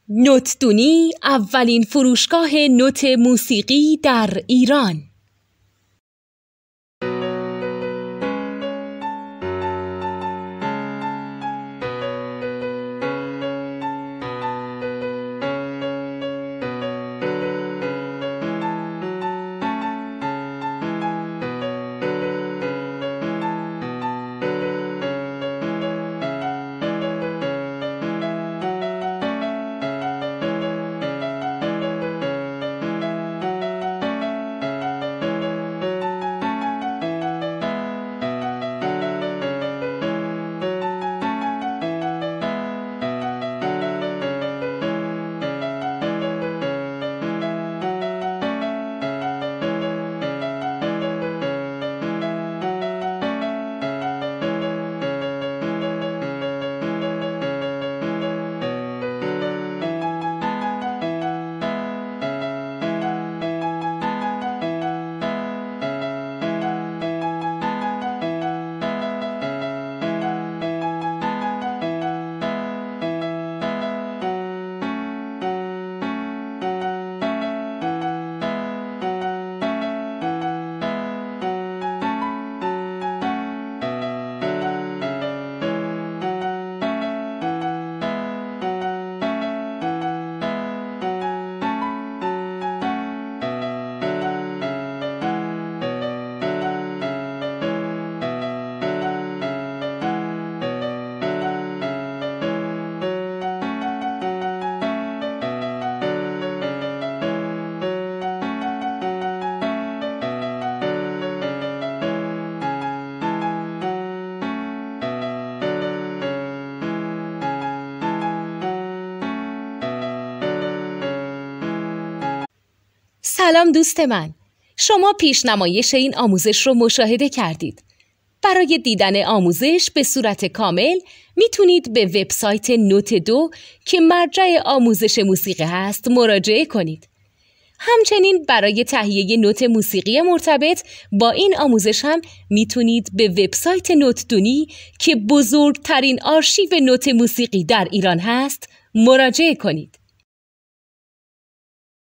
نوتدونی اولین فروشگاه نوت موسیقی در ایران. سلام دوست من، شما پیشنمایش این آموزش رو مشاهده کردید. برای دیدن آموزش به صورت کامل میتونید به وبسایت نوت 2 که مرجع آموزش موسیقی هست مراجعه کنید. همچنین برای تهیه نوت موسیقی مرتبط با این آموزش هم میتونید به وبسایت نوتدونی که بزرگترین آرشیو نوت موسیقی در ایران هست مراجعه کنید.